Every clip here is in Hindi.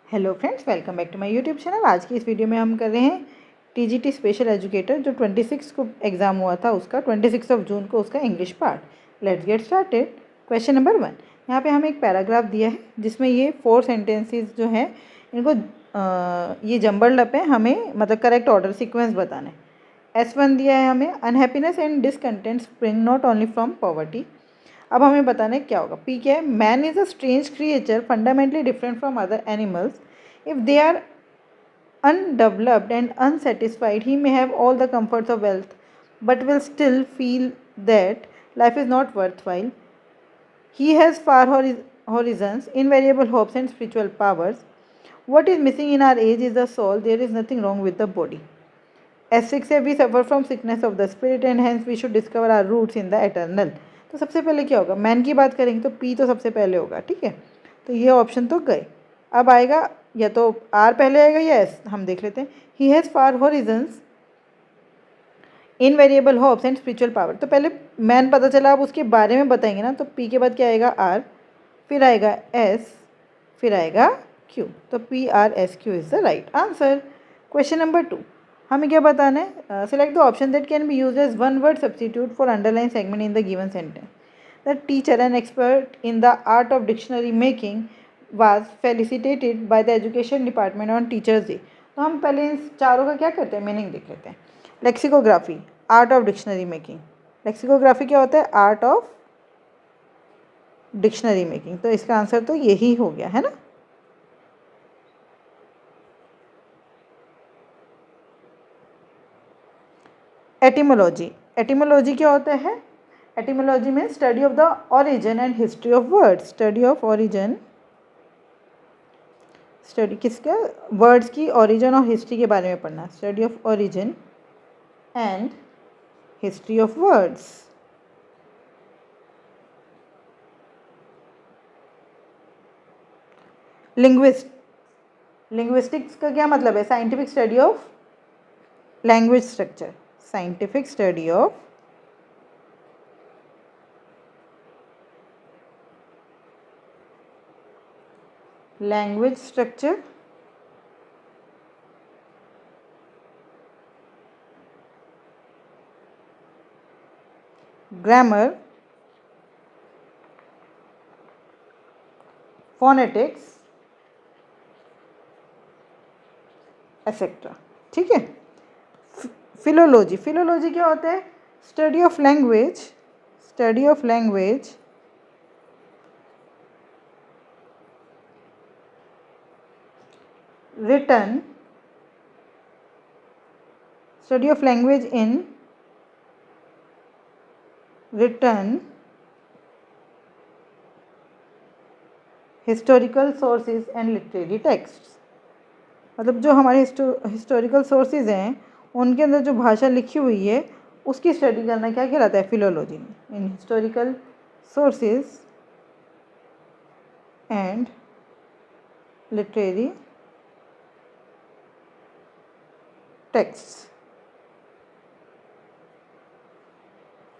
Hello friends, welcome back to my YouTube channel. आज की इस वीडियो में हम कर रहे हैं टीजीटी स्पेशल एजुकेटर जो 26 को एग्ज़ाम हुआ था उसका 26 जून को उसका English part. Let's get started. Question number 1। यहाँ पे हमें एक पैराग्राफ दिया है जिसमें ये 4 सेंटेंसेस जो हैं इनको ये जम्बल्ड अप है, हमें मतलब करेक्ट ऑर्डर सीक्वेंस बताना है। S1 दिया है हमें, unhappiness and discontent spring not only from poverty. अब हमें बताना है क्या होगा। पी क्या है, man is a strange creature fundamentally different from other animals. If they are undeveloped and unsatisfied, he may have all the comforts of wealth but will still feel that life is not worthwhile. He has far horizons, invariable hopes and spiritual powers. What is missing in our age is the soul. There is nothing wrong with the body. S6 है, we suffer from sickness of the spirit and hence we should discover our roots in the eternal. तो सबसे पहले क्या होगा, मैन की बात करेंगे तो पी तो सबसे पहले होगा, ठीक है। तो ये ऑप्शन तो गए। अब आएगा या तो आर पहले आएगा या एस, हम देख लेते हैं। He has far Horizons, invariable hopes and spiritual power. तो पहले मैन पता चला, अब उसके बारे में बताएंगे ना, तो पी के बाद क्या आएगा, आर, फिर आएगा एस, फिर आएगा क्यू। तो P R S Q is the right answer. Question number 2, हमें क्या बताना है। Select the option that can be use as one word substitute for underline segment in the given sentence. The teacher and expert in the art of dictionary making was felicitated by the education department on teachers day। तो हम पहले इन चारों का क्या करते हैं, मीनिंग देख लेते हैं। Lexicography, art of dictionary making. Lexicography क्या होता है, आर्ट ऑफ डिक्शनरी मेकिंग। तो इसका आंसर तो यही हो गया है ना। एटिमोलॉजी, एटिमोलॉजी क्या होता है। एटिमोलॉजी में study of the origin and history of word. Study of origin, study किसका, वर्ड्स की ओरिजिन और हिस्ट्री के बारे में पढ़ना। Study of origin and history of words. Linguistics का क्या मतलब है, scientific study of language structure. Scientific study of language structure, grammar, phonetics etcetera, ठीक है। फिलोलॉजी, फिलोलॉजी क्या होता है, study of language, study of language written, study of language in written, historical sources and literary texts। मतलब जो हमारे हिस्टोरिकल सोर्सेज हैं उनके अंदर जो भाषा लिखी हुई है उसकी स्टडी करना क्या कहलाता है, फिलोलॉजी में। In historical sources and literary text.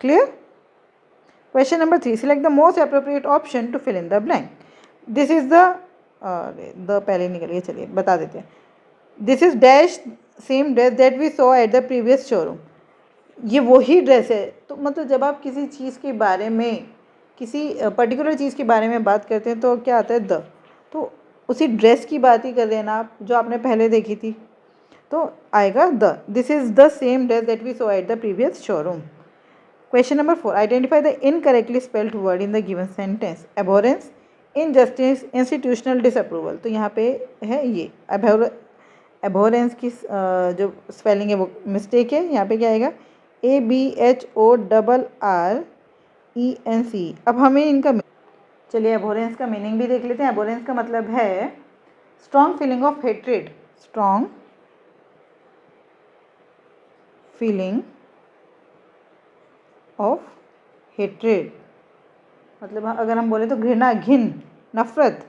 Clear. Question number 3, select the most appropriate option to fill in the blank. This is the पहले निकल गया, चलिए बता देते हैं। This is dash same dress that we saw at the previous showroom. ये वही ड्रेस है। तो मतलब जब आप किसी चीज़ के बारे में, किसी पर्टिकुलर चीज़ के बारे में बात करते हैं तो क्या आता है, द। तो उसी ड्रेस की बात ही कर रहे हैं ना आप, जो आपने पहले देखी थी, तो आएगा the. This is the same dress that we saw at the previous showroom. Question number 4, identify the incorrectly spelled word in the given sentence. Abhorrence, injustice, institutional disapproval. तो यहाँ पे है ये एबोरेंस की जो स्पेलिंग है वो मिस्टेक है। यहाँ पे क्या आएगा, ABHORRENC। अब हमें इनका, चलिए एबोरेंस का मीनिंग भी देख लेते हैं। एबोरेंस का मतलब है strong feeling of hatred, strong feeling of hatred. मतलब अगर हम बोले तो घृणा, घिन, नफरत।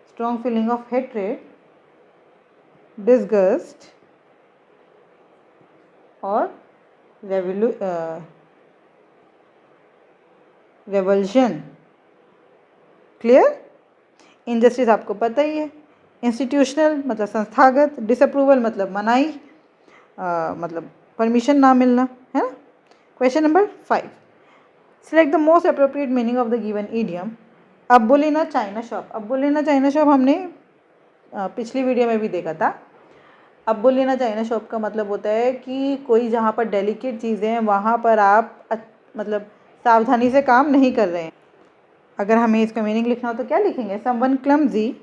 Strong feeling of hatred, disgust और रेवल्शन। क्लियर। इनजस्टिस आपको पता ही है, इंस्टीट्यूशनल मतलब संस्थागत, डिसअप्रूवल मतलब मनाही, मतलब परमिशन ना मिलना, है ना। Question number 5, select the most appropriate meaning of the given idiom. अब बोले ना चाइना शॉप, अब बोले ना चाइना शॉप हमने पिछली वीडियो में भी देखा था। अब बोले ना चाइना शॉप का मतलब होता है कि कोई जहाँ पर डेलिकेट चीज़ें हैं वहाँ पर आप मतलब सावधानी से काम नहीं कर रहे हैं। अगर हमें इसका मीनिंग लिखना हो तो क्या लिखेंगे, someone clumsy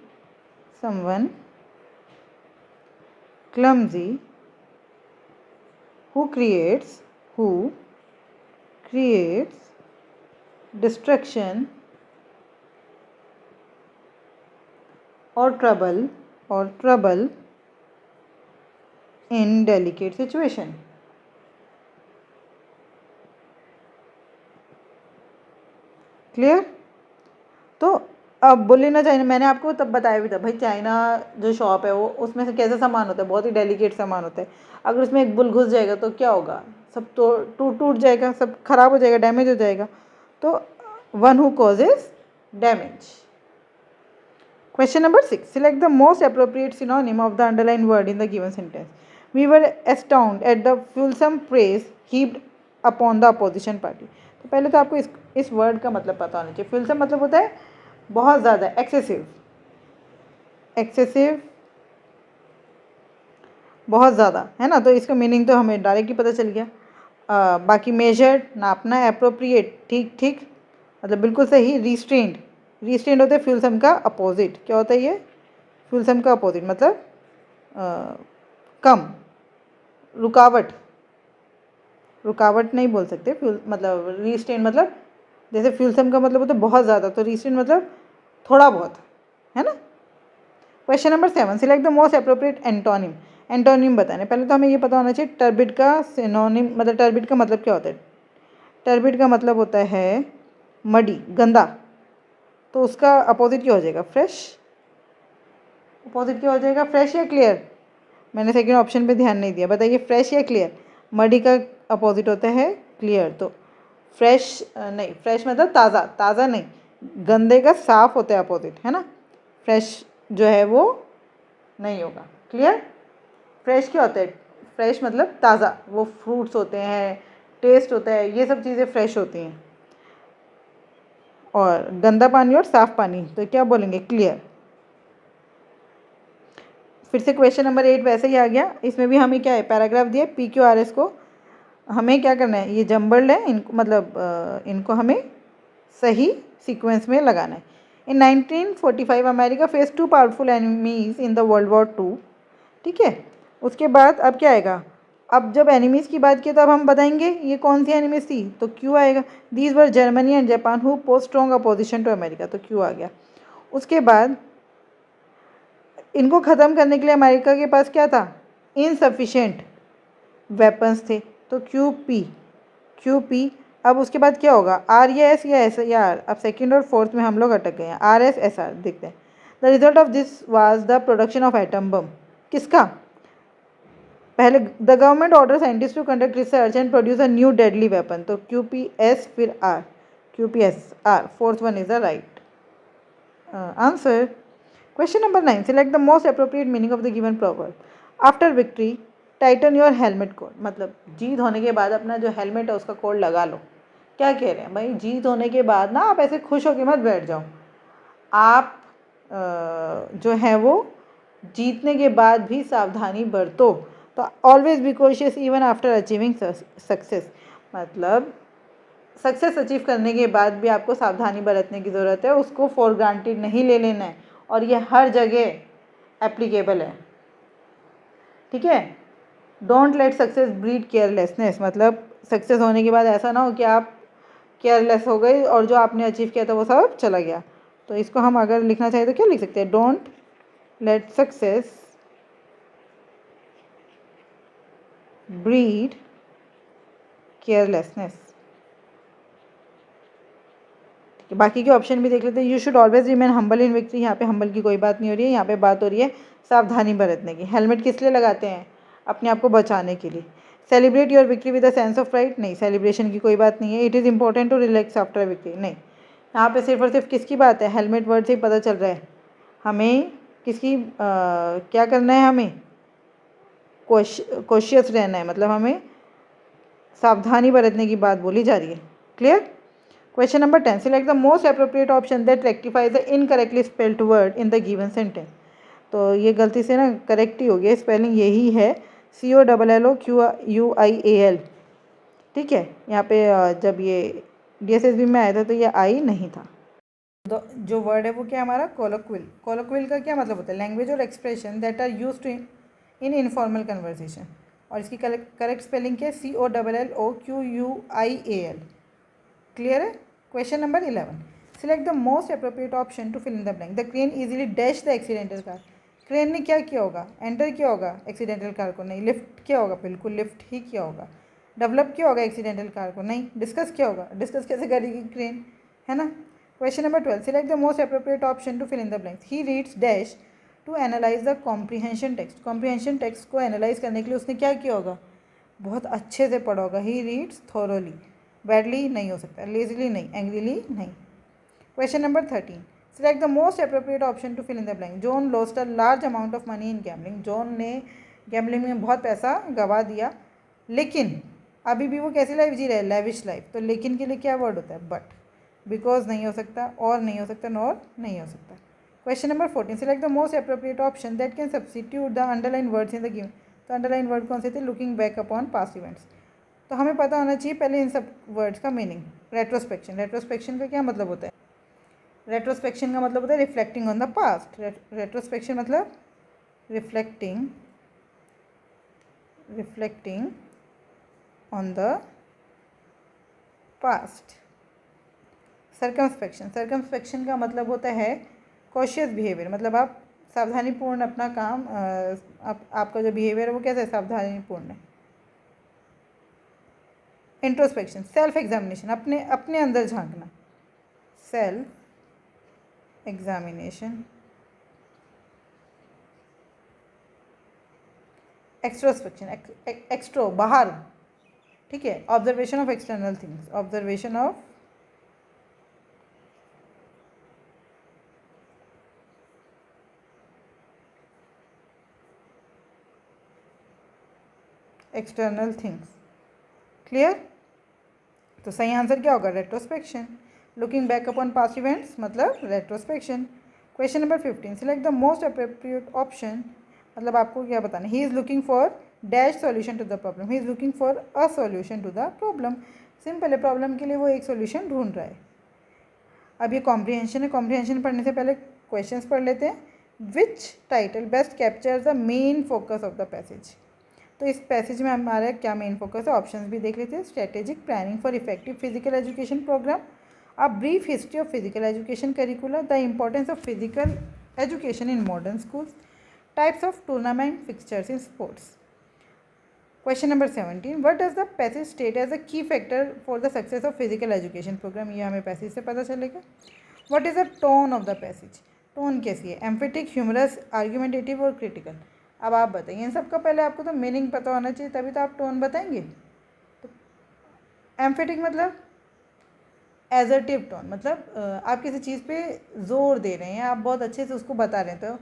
who creates destruction or trouble in delicate situation। Clear. तो अब बोले ना चाइना, मैंने आपको तब बताया भी था भाई, चाइना जो शॉप है वो उसमें से कैसा सामान होता है, बहुत ही डेलिकेट सामान होता है। अगर उसमें एक बुल घुस जाएगा तो क्या होगा, सब तो टूट जाएगा, सब खराब हो जाएगा, डैमेज हो जाएगा। तो one who causes damage. Question number 6. Select the most appropriate synonym of the underlined word in the given sentence. We were astounded at the fulsome praise heaped upon the opposition party. तो पहले तो आपको इस वर्ड का मतलब पता होना चाहिए। fulsome मतलब होता है बहुत ज़्यादा, एक्सेसिव, बहुत ज़्यादा, है ना। तो इसका मीनिंग तो हमें डायरेक्ट ही पता चल गया। बाकी मेजर्ड नापना, अप्रोप्रिएट ठीक मतलब बिल्कुल सही, रिस्ट्रेंड होता है फ्यूलसम का अपोजिट। क्या होता है ये, फ्यूलसम का अपोजिट मतलब कम, रुकावट नहीं बोल सकते। मतलब रिस्ट्रेंड मतलब जैसे फ्यूलसम का मतलब होता है बहुत ज़्यादा, तो रिस्ट्रेंड मतलब थोड़ा बहुत, है ना। Question number 7, select the most appropriate antonym. Antonym बताने पहले तो हमें ये पता होना चाहिए टर्बिड का सिनोनिम, मतलब टर्बिड का मतलब क्या होता है। टर्बिड का मतलब होता है मडी, गंदा। तो उसका अपोजिट क्या हो जाएगा, फ्रेश। अपोजिट क्या हो जाएगा, फ्रेश या क्लियर। मैंने सेकंड ऑप्शन पे ध्यान नहीं दिया, बताइए फ्रेश या क्लियर। मडी का अपोजिट होता है क्लियर। तो फ्रेश नहीं, फ्रेश मतलब ताज़ा नहीं, गंदे का साफ होता है अपोजिट, है ना। फ्रेश जो है वो नहीं होगा, क्लियर। फ्रेश क्या होता है, फ्रेश मतलब ताज़ा, वो फ्रूट्स होते हैं, टेस्ट होता है, ये सब चीज़ें फ्रेश होती हैं। और गंदा पानी और साफ़ पानी तो क्या बोलेंगे, क्लियर। फिर से क्वेश्चन नंबर 8 वैसे ही आ गया। इसमें भी हमें क्या है, पैराग्राफ दिया, PQRS को हमें क्या करना है, ये जम्बल्ड है, इनको मतलब इनको हमें सही सीक्वेंस में लगाना है। इन 1945 America face 2 powerful enemies in the world war 2। ठीक है, उसके बाद अब क्या आएगा, अब जब एनिमीज़ की बात की तो अब हम बताएंगे ये कौन सी एनिमीज़ थी, तो क्यू आएगा। These were Germany and Japan who pose strong opposition to America, तो क्यू आ गया। उसके बाद इनको ख़त्म करने के लिए अमेरिका के पास क्या था, इनसफिशेंट वेपन्स थे, तो क्यू पी। अब उसके बाद क्या होगा, आर या एस या एस या आर। अब सेकेंड और फोर्थ में हम लोग अटक गए हैं, RSSR देखते हैं। The result of this was the production of atom bomb. किसका, पहले the government order scientist to conduct research and produce a new deadly weapon, तो QPS फिर R, QPSR, fourth one is the right answer. Question number 9, select the most appropriate meaning of the given proverb. After victory tighten your helmet cord, मतलब जीत होने के बाद अपना जो हेलमेट है उसका कोड लगा लो। क्या कह रहे हैं भाई, जीत होने के बाद ना आप ऐसे खुश होकर मत बैठ जाओ, आप जो है वो जीतने के बाद भी सावधानी बरतो। तो always be cautious even after achieving success, मतलब सक्सेस अचीव करने के बाद भी आपको सावधानी बरतने की ज़रूरत है, उसको फॉर ग्रांटेड नहीं ले लेना है, और ये हर जगह एप्लीकेबल है। ठीक है, don't let success breed carelessness, मतलब सक्सेस होने के बाद ऐसा ना हो कि आप केयरलेस हो गए और जो आपने अचीव किया था वो सब चला गया। तो इसको हम अगर लिखना चाहिए तो क्या लिख सकते हैं, don't let success breed carelessness. बाकी के ऑप्शन भी देख लेते हैं। You should always remain humble in victory, यहाँ पे हम्बल की कोई बात नहीं हो रही है, यहाँ पे बात हो रही है सावधानी बरतने की। हेलमेट किस लिए लगाते हैं, अपने आप को बचाने के लिए। Celebrate your victory with a sense of pride, नहीं, सेलिब्रेशन की कोई बात नहीं है। It is important to relax after victory, नहीं, यहाँ पे सिर्फ और सिर्फ किसकी बात है, हेलमेट वर्ड से ही पता चल रहा है हमें किसकी क्या करना है हमें, कॉशियस रहना है, मतलब हमें सावधानी बरतने की बात बोली जा रही है। Clear. Question number 10, select the most appropriate option that rectifies the incorrectly spelled word in the given sentence. तो ये गलती से ना करेक्ट ही हो गया, स्पेलिंग यही है COLLOQUIAL। ठीक है, यहाँ पे जब ये DSSB में आया था तो ये आई नहीं था। तो जो वर्ड है वो क्या हमारा, कोलोक्विल। कोलोक्विल का क्या मतलब होता है, लैंग्वेज और expression that are used in informal conversation. और इसकी करेक्ट स्पेलिंग क्या है, COLLOQUIAL। क्लियर है। Question number 11, select the most appropriate option to fill in the blank. The crane easily dash the accidental car. Crane ने क्या किया होगा, एंटर किया होगा एक्सीडेंटल कार को, नहीं। लिफ्ट किया होगा, बिल्कुल लिफ्ट ही किया होगा। डेवलप किया होगा एक्सीडेंटल कार को, नहीं। डिस्कस किया होगा, डिस्कस कैसे करेगी क्रेन, है ना। Question number 12, select the most appropriate option to fill in the blanks. He reads dash to analyse the comprehension text. Comprehension text को एनालाइज करने के लिए उसने क्या किया होगा, बहुत अच्छे से पढ़ा होगा। He reads thoroughly. बैडली नहीं हो सकता, लेजीली नहीं, एंग्रीली नहीं। Question number 13, select the most appropriate option to fill in the blank. John lost a large amount of money in gambling. John ने गैम्बलिंग में बहुत पैसा गवा दिया, लेकिन अभी भी वो कैसी लाइफ जी रहा है, लेविश लाइफ। तो लेकिन के लिए क्या वर्ड होता है, बट। बिकॉज नहीं हो सकता, और नहीं हो सकता, नॉर नहीं हो सकता। Question number 14, select the most appropriate option that can substitute the underline words in the given. तो अंडरलाइन वर्ड कौन से थे, looking back upon past events. तो हमें पता होना चाहिए पहले इन सब वर्ड्स का मीनिंग। रेट्रोस्पेक्शन, रेट्रोस्पेक्शन का क्या मतलब होता है, रेट्रोस्पेक्शन का मतलब होता है reflecting on the past. Retrospection मतलब रिफ्लेक्टिंग ऑन द पास्ट। सर्कमस्पेक्शन का मतलब होता है कॉशियस बिहेवियर, मतलब आप सावधानीपूर्ण अपना काम, आपका जो बिहेवियर है वो कैसा है, सावधानीपूर्ण है। इंट्रोस्पेक्शन, सेल्फ एग्जामिनेशन, अपने अंदर झांकना, सेल्फ एग्जामिनेशन। एक्सट्रोस्पेक्शन, एक्सट्रो बाहर, ठीक है। Observation of external things, observation of external things. Clear. तो सही आंसर क्या होगा, retrospection. Looking back upon past events मतलब retrospection. Question number 15, select the most appropriate option. मतलब आपको क्या बताना, he is looking for dash solution to the problem. He is looking for a solution to the problem. Simple है, प्रॉब्लम के लिए वो एक सॉल्यूशन ढूंढ रहा है। अब ये कॉम्प्रीहेंशन है, कॉम्प्रीहेंशन पढ़ने से पहले क्वेश्चंस पढ़ लेते हैं। Which title best captures the main focus of the passage. तो इस पैसेज में हमारा क्या मेन फोकस है, ऑप्शंस भी देख लेते हैं। Strategic planning for effective physical education programme, a brief history of physical education curricular, the importance of physical education in modern schools, types of tournament fixtures in sports. Question number 17, what does the passage state as a key factor for the success of physical education programme. ये हमें पैसेज से पता चलेगा। What is the tone of the passage, tone कैसी है, एम्फेटिक, ह्यूमरस, आर्ग्यूमेंटेटिव और क्रिटिकल। अब आप बताइए, इन सब का पहले आपको तो मीनिंग पता होना चाहिए, तभी तो आप टोन बताएंगे। तो एम्फेटिक मतलब एजर्टिव टोन, मतलब आप किसी चीज़ पे जोर दे रहे हैं, आप बहुत अच्छे से उसको बता रहे हैं, तो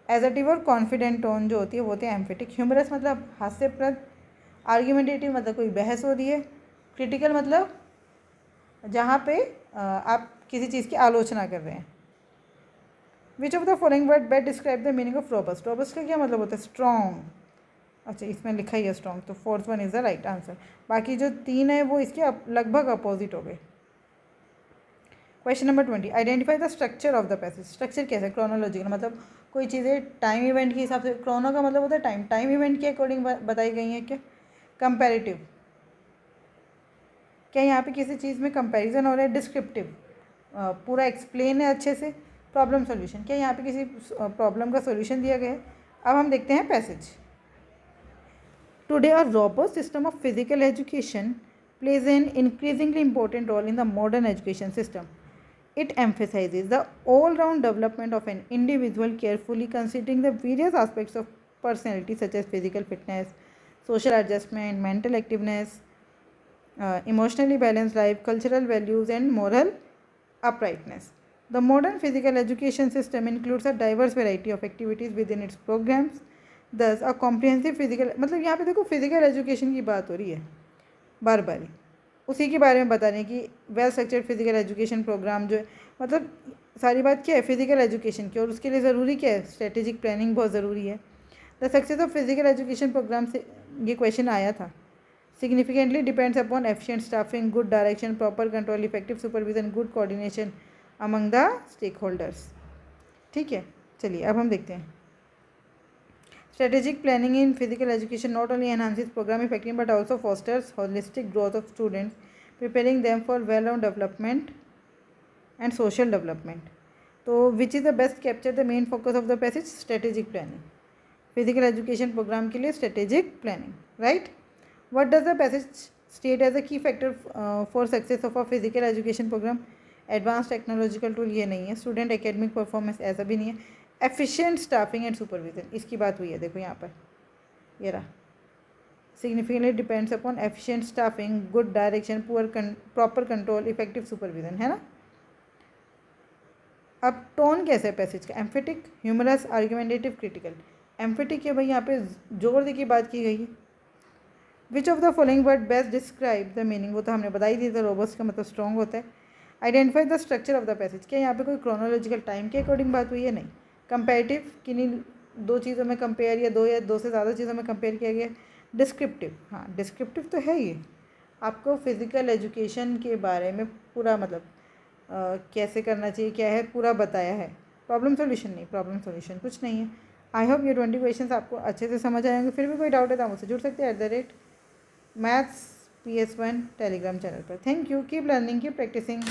एजर्टिव और कॉन्फिडेंट टोन जो होती है वो होती है एम्फेटिक। ह्यूमरस मतलब हास्यप्रद। आर्ग्यूमेंटेटिव मतलब कोई बहस हो रही है। क्रिटिकल मतलब जहाँ पे आप किसी चीज़ की आलोचना कर रहे हैं। Which of the following word best describe the meaning of robust. Robust का क्या मतलब होता है, स्ट्रॉन्ग। अच्छा, इसमें लिखा ही है स्ट्रॉन्ग, तो fourth one is the right answer. बाकी जो तीन है वो इसके लगभग अपोजिट हो गए। Question number 20, identify the structure of the passage. Structure कैसे, क्रोनोलॉजिकल, मतलब कोई चीज़ें टाइम इवेंट के हिसाब से, क्रोनो का मतलब होता है टाइम, टाइम इवेंट के अकॉर्डिंग बताई गई हैं क्या। कंपैरेटिव, क्या यहाँ पे किसी चीज़ में कंपैरिजन हो रहा है। डिस्क्रिप्टिव, पूरा एक्सप्लेन है अच्छे से। प्रॉब्लम सॉल्यूशन, क्या यहाँ पे किसी प्रॉब्लम का सॉल्यूशन दिया गया है। अब हम देखते हैं passage. Today a robust system of physical education plays an increasingly important role in the modern education system. It emphasizes the all-round development of an individual, carefully considering the various aspects of personality such as physical fitness, social adjustment, mental activeness, emotionally balanced life, cultural values and moral uprightness. The modern physical education system includes a diverse variety of activities within its programmes. Thus a comprehensive physical, मतलब यहाँ पे देखो फिजिकल एजुकेशन की बात हो रही है बार बार, उसी के बारे में बता रहे हैं कि well structured physical education programme जो है, मतलब सारी बात क्या है फिजिकल एजुकेशन की, और उसके लिए ज़रूरी क्या है, स्ट्रेटेजिक प्लानिंग बहुत ज़रूरी है। The success of physical education programme से ये क्वेश्चन आया था। Significantly depends upon efficient staffing, good direction, proper control, effective supervision, good coordination among the stakeholders. ठीक है, चलिए अब हम देखते हैं। Strategic planning in physical education not only enhances program effectiveness but also fosters holistic growth of students, preparing them for well-rounded development and social development. So, which is the best capture the main focus of the passage? Strategic planning. Physical education program के लिए strategic planning, right? What does the passage state as a key factor for success of a physical education program? Advanced technological tool ये नहीं है, student academic performance ऐसा भी नहीं है, एफिशिएंट स्टाफिंग एंड सुपरविजन इसकी बात हुई है। देखो यहाँ पर ये रहा, significantly depends upon efficient staffing, good direction, proper control, effective supervision, है ना। अब टोन कैसे है पैसेज का? Emphatic, humorous, argumentative, critical. Emphatic है भाई, यहाँ पे जोर दे की बात की गई है। Which of the following word best describe the meaning, वो तो हमने बता ही दी था, रोबस्ट का मतलब स्ट्रॉन्ग होता है। Identify the structure of the passage, क्या यहाँ पे कोई क्रोनोलॉजिकल टाइम के अकॉर्डिंग बात हुई है? नहीं। कंपेरेटिव, किन्हीं दो चीज़ों में कंपेयर या दो से ज़्यादा चीज़ों में कंपेयर किया गया। डिस्क्रिप्टिव, हाँ डिस्क्रिप्टिव तो है ही, आपको फिज़िकल एजुकेशन के बारे में पूरा मतलब कैसे करना चाहिए क्या है पूरा बताया है। प्रॉब्लम सॉल्यूशन नहीं, प्रॉब्लम सॉल्यूशन कुछ नहीं है। आई होप ये 20 क्वेश्चन आपको अच्छे से समझ आएंगे। फिर भी कोई डाउट है तो मुझसे जुड़ सकते हैं @maths PS1 टेलीग्राम चैनल पर। Thank you, keep learning, keep practising.